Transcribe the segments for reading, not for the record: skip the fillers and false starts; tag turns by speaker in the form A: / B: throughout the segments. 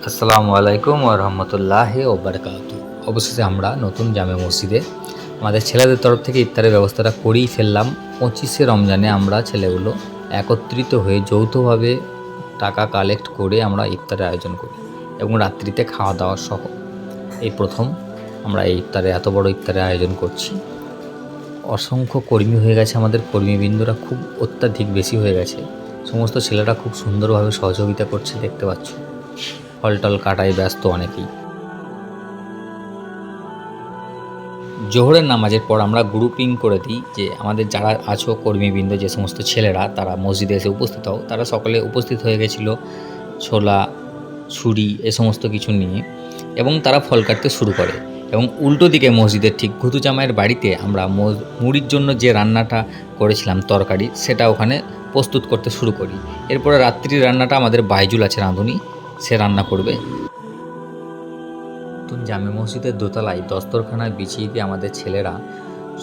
A: আসসালামু আলাইকুম ওয়া রাহমাতুল্লাহি ওয়া বারাকাতুহু। অবশেষে আমরা নতুন জামে মসজিদে আমাদের ছেলেদের তরফ থেকে ইফতারের ব্যবস্থাটা করেই ফেললাম। 25শে রমজানে আমরা ছেলেগুলো একত্রিত হয়ে যৌথভাবে টাকা কালেক্ট করে আমরা ইফতারের আয়োজন করি এবং রাত্রিতে খাওয়া-দাওয়া সহ। এই প্রথম আমরা এই ইফতারে এত বড় ইফতারের আয়োজন করছি। অসংখ্য কর্মী হয়ে গেছে, আমাদের কর্মীবৃন্দরা খুব অত্যাধিক বেশি হয়ে গেছে। সমস্ত ছেলেরা খুব সুন্দরভাবে সহযোগিতা করছে, দেখতে পাচ্ছ। ফল-টল কাটায় ব্যস্ত অনেকেই। জোহরের নামাজের পর আমরা গ্রুপিং করে দিই যে আমাদের যারা আছো কর্মীবৃন্দ, যে সমস্ত ছেলেরা তারা মসজিদে এসে উপস্থিত হও। তারা সকলে উপস্থিত হয়ে গেছিলো ছোলা, ছুরি এ সমস্ত কিছু নিয়ে, এবং তারা ফল কাটতে শুরু করে। এবং উল্টো দিকে মসজিদের ঠিক ঘুতু জামাইয়ের বাড়িতে আমরা মুড়ির জন্য যে রান্নাটা করেছিলাম তরকারি, সেটা ওখানে প্রস্তুত করতে শুরু করি। এরপরে রাত্রির রান্নাটা আমাদের বাইজুল আছে রাঁধুনি, সে রান্না করবে। নতুন জামে মসজিদের দোতলায় দস্তরখানায় বিছিয়ে দিয়ে আমাদের ছেলেরা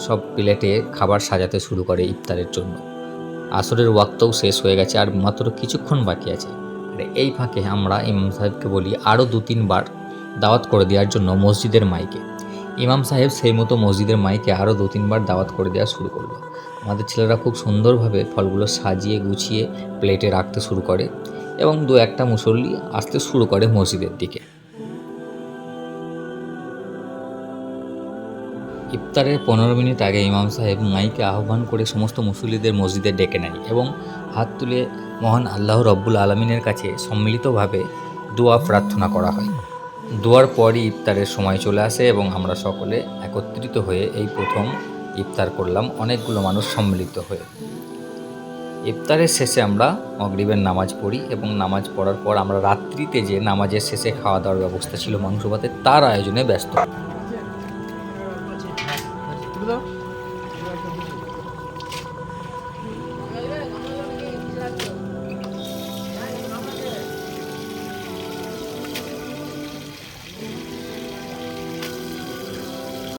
A: সব প্লেটে খাবার সাজাতে শুরু করে ইফতারের জন্য। আসরের ওয়াক্তও শেষ হয়ে গেছে, আর মাত্র কিছুক্ষণ বাকি আছে। আর এই ফাঁকে আমরা ইমাম সাহেবকে বলি আরও 2-3 বার দাওয়াত করে দেওয়ার জন্য মসজিদের মাইকে। ইমাম সাহেব সেই মতো মসজিদের মাইকে আরও 2-3 বার দাওয়াত করে দেওয়া শুরু করলো। আমাদের ছেলেরা খুব সুন্দরভাবে ফলগুলো সাজিয়ে গুছিয়ে প্লেটে রাখতে শুরু করে এবং 2-1টা মুসল্লি আসতে শুরু করে মসজিদের দিকে। ইফতারের 15 মিনিট আগে ইমাম সাহেব মাইকে আহ্বান করে সমস্ত মুসল্লিদের মসজিদে ডেকে নেয় এবং হাত তুলে মহান আল্লাহ রব্বুল আলমিনের কাছে সম্মিলিতভাবে দোয়া প্রার্থনা করা হয়। দোয়ার পরই ইফতারের সময় চলে আসে এবং আমরা সকলে একত্রিত হয়ে এই প্রথম ইফতার করলাম অনেকগুলো মানুষ সম্মিলিত হয়ে। ইফতারের শেষে আমরা মাগরিবের নামাজ পড়ি এবং নামাজ পড়ার পর আমরা রাত্রিতে যে নামাজের শেষে খাওয়া দাওয়ার ব্যবস্থা ছিল মাংস ভাতের, তার আয়োজনে ব্যস্ত।